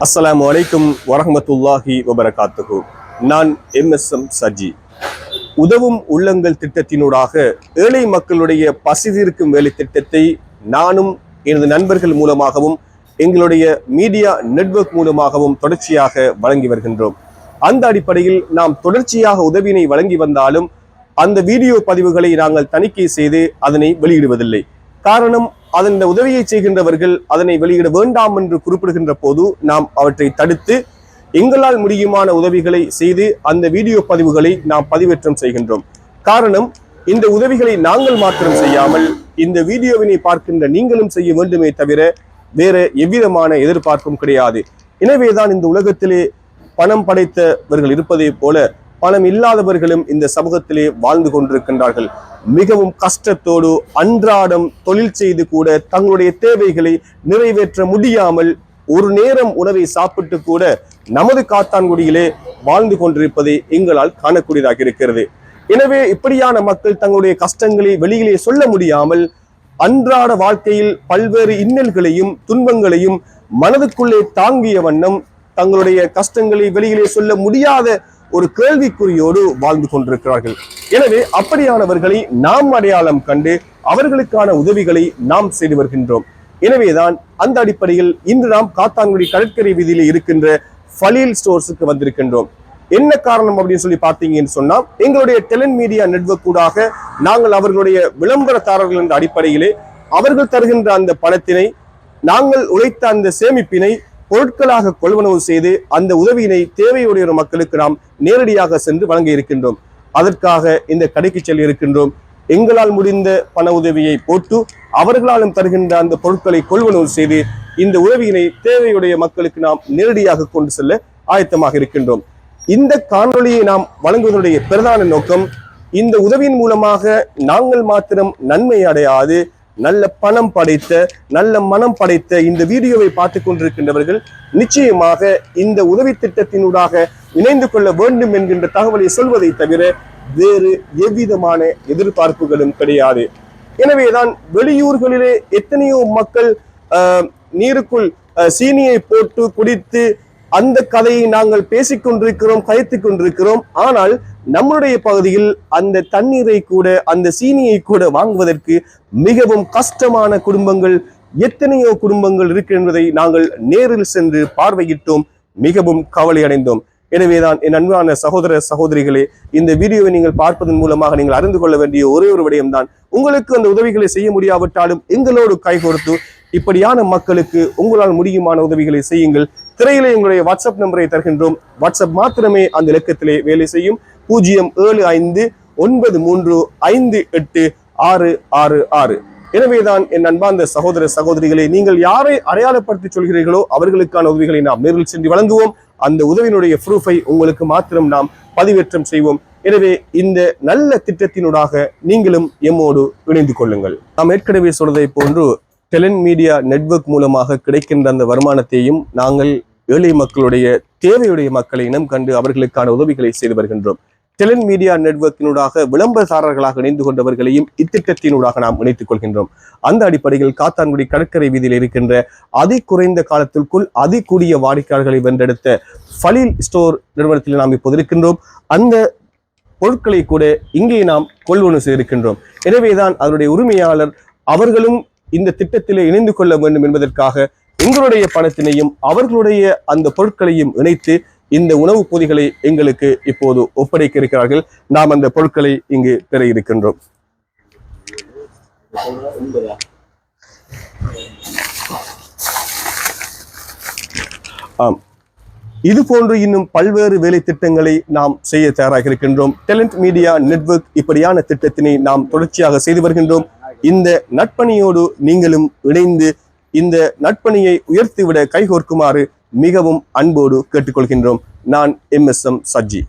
அஸ்ஸலாமு அலைக்கும் வரஹ்மத்துல்லாஹி வபரகாத்துஹு. நான் MSM சஜி. உதவும் உள்ளங்கள் திட்டத்தினூடாக ஏழை மக்களுடைய பசி தீர்க்கும் வேலை திட்டத்தை நானும் எனது நண்பர்கள் மூலமாகவும் எங்களுடைய மீடியா நெட்வொர்க் மூலமாகவும் தொடர்ச்சியாக வழங்கி வருகின்றோம். அந்த அடிப்படையில் நாம் தொடர்ச்சியாக உதவியினை வழங்கி வந்தாலும் அந்த வீடியோ பதிவுகளை நாங்கள் தணிக்கை செய்து அதனை வெளியிடுவதில்லை. காரணம், அதன் உதவியை செய்கின்றவர்கள் அதனை வெளியிட வேண்டாம் என்று குறிப்பிடுகின்ற போது நாம் அவற்றை தடுத்து எங்களால் முடியுமான உதவிகளை செய்து அந்த வீடியோ பதிவுகளை நாம் பதிவேற்றம் செய்கின்றோம். காரணம், இந்த உதவிகளை நாங்கள் மாத்திரம் செய்யாமல் இந்த வீடியோவினை பார்க்கின்ற நீங்களும் செய்ய வேண்டுமே தவிர வேற எவ்விதமான எதிர்பார்ப்பும் கிடையாது. எனவேதான் இந்த உலகத்திலே பணம் படைத்தவர்கள் இருப்பதை போல பணம் இல்லாதவர்களும் இந்த சமூகத்திலே வாழ்ந்து கொண்டிருக்கின்றார்கள். மிகவும் கஷ்டத்தோடு அன்றாடம் தொழில் செய்து கூட தங்களுடைய தேவைகளை நிறைவேற்ற முடியாமல் ஒரு நேரம் உணவை சாப்பிட்டு கூட நமது காத்தான்குடியிலே வாழ்ந்து கொண்டிருப்பதை எங்களால் காணக்கூடியதாக இருக்கிறது. எனவே இப்படியான மக்கள் தங்களுடைய கஷ்டங்களை வெளியிலே சொல்ல முடியாமல் அன்றாட வாழ்க்கையில் பல்வேறு இன்னல்களையும் துன்பங்களையும் மனதுக்குள்ளே தாங்கிய வண்ணம் தங்களுடைய கஷ்டங்களை வெளியிலே சொல்ல முடியாத ஒரு கேள்விக்குறியோடு வாழ்ந்து கொண்டிருக்கிறார்கள். எனவே அப்படியானவர்களை நாம் அடையாளம் கண்டு அவர்களுக்கான உதவிகளை நாம் செய்து வருகின்றோம். எனவேதான் அந்த அடிப்படையில் இன்று நாம் காத்தான்குடி கடற்கரை வீதியிலே இருக்கின்ற ஃபலீல் ஸ்டோர்ஸுக்கு வந்திருக்கின்றோம். என்ன காரணம் அப்படின்னு சொல்லி பார்த்தீங்கன்னு சொன்னா, எங்களுடைய டெலன் மீடியா நெட்வொர்க் கூடாக நாங்கள் அவர்களுடைய விளம்பரதாரர்கள் என்ற அடிப்படையிலே அவர்கள் தருகின்ற அந்த பணத்தினை நாங்கள் உழைத்த அந்த சேமிப்பினை பொருட்களாக கொள்வனவு செய்து அந்த உதவியினை தேவையுடைய மக்களுக்கு நாம் நேரடியாக சென்று வழங்க இருக்கின்றோம். அதற்காக இந்த கடைக்கு செல்ல இருக்கின்றோம். எங்களால் முடிந்த பண உதவியை போட்டு அவர்களாலும் தருகின்ற அந்த பொருட்களை கொள்வனவு செய்து இந்த உதவியினை தேவையுடைய மக்களுக்கு நாம் நேரடியாக கொண்டு செல்ல ஆயத்தமாக இருக்கின்றோம். இந்த காணொலியை நாம் வழங்குவதனுடைய பிரதான நோக்கம், இந்த உதவியின் மூலமாக நாங்கள் மாத்திரம் நன்மை அடையாது, நல்ல பணம் படைத்த நல்ல மனம் படைத்த இந்த வீடியோவை பார்த்து கொண்டிருக்கின்றவர்கள் நிச்சயமாக இந்த உதவி திட்டத்தினூடாக இணைந்து கொள்ள வேண்டும் என்கின்ற தகவலை சொல்வதை தவிர வேறு எவ்விதமான எதிர்பார்ப்புகளும் கிடையாது. எனவேதான் வெளியூர்களிலே எத்தனையோ மக்கள் நீருக்குள் சீனியை போட்டு குடித்து அந்த கதையை நாங்கள் பேசிக்கொண்டிருக்கிறோம், கயத்துக் கொண்டிருக்கிறோம். ஆனால் நம்முடைய பகுதியில் அந்த தண்ணீரை கூட அந்த சீனியை கூட வாங்குவதற்கு மிகவும் கஷ்டமான குடும்பங்கள் எத்தனையோ குடும்பங்கள் இருக்கின்றதை நாங்கள் நேரில் சென்று பார்வையிட்டோம், மிகவும் கவலை அடைந்தோம். எனவேதான் என் அன்பான சகோதர சகோதரிகளே, இந்த வீடியோவை நீங்கள் பார்ப்பதன் மூலமாக நீங்கள் அறிந்து கொள்ள வேண்டிய ஒரே ஒரு விடயம்தான், உங்களுக்கு அந்த உதவிகளை செய்ய முடியாவிட்டாலும் எங்களோடு கைகோர்த்து இப்படியான மக்களுக்கு உங்களால் முடியுமான உதவிகளை செய்யுங்கள். திரையிலே எங்களுடைய வாட்ஸ்அப் நம்பரை தருகின்றோம். வாட்ஸ்அப் மாத்திரமே அந்த இலக்கத்திலே வேலை செய்யும். 07593586666. எனவேதான் என் அன்பார்ந்த சகோதர சகோதரிகளே, நீங்கள் யாரை அடையாளப்படுத்தி சொல்கிறீர்களோ அவர்களுக்கான உதவிகளை நாம் நேரில் சென்று வழங்குவோம். அந்த உதவியினுடைய ப்ரூஃபை உங்களுக்கு மாத்திரம் நாம் பதிவேற்றம் செய்வோம். எனவே இந்த நல்ல திட்டத்தினூடாக நீங்களும் எம்மோடு இணைந்து கொள்ளுங்கள். நாம் ஏற்கனவே சொல்வதை போன்று டெலன் மீடியா நெட்வொர்க் மூலமாக கிடைக்கின்ற அந்த வருமானத்தையும் நாங்கள் ஏழை மக்களுடைய தேவையுடைய மக்களை இனம் கண்டு அவர்களுக்கான உதவிகளை செய்து வருகின்றோம். டெலன் மீடியா நெட்வொர்க்கினூடாக விளம்பரதாரர்களாக இணைந்து கொண்டவர்களையும் இத்திட்டத்தினூடாக நாம் இணைத்துக் கொள்கின்றோம். அந்த அடிப்படையில் காத்தான்குடி கடற்கரை வீதியில் இருக்கின்ற அதி குறைந்த காலத்திற்குள் அதி கூடிய வாடிக்கையாளர்களை வென்றெடுத்த ஃபலீல் ஸ்டோர் நிறுவனத்தில் நாம் இப்போது இருக்கின்றோம். அந்த பொருட்களை கூட இங்கே நாம் கொள்வனவு செய்திருக்கின்றோம். எனவேதான் அதனுடைய உரிமையாளர் அவர்களும் இந்த திட்டத்திலே இணைந்து கொள்ள வேண்டும் என்பதற்காக எங்களுடைய பணத்தினையும் அவர்களுடைய அந்த பொருட்களையும் இணைத்து இந்த உணவுப் பொதிகளை எங்களுக்கு இப்போது ஒப்படைக்க இருக்கிறார்கள். நாம் அந்த பொருட்களை இங்கு பெற இருக்கின்றோம். இது போன்று இன்னும் பல்வேறு வேலை திட்டங்களை நாம் செய்ய தயாராக இருக்கின்றோம். டெலன்ட் மீடியா நெட்வொர்க் இப்படியான திட்டத்தினை நாம் தொடர்ச்சியாக செய்து வருகின்றோம். இந்த நட்பணியோடு நீங்களும் இணைந்து இந்த நட்பணியை உயர்த்திவிட கைகோர்க்குமாறு மிகவும் அன்போடு கேட்டுக்கொள்கின்றோம். நான் MSM சஜி.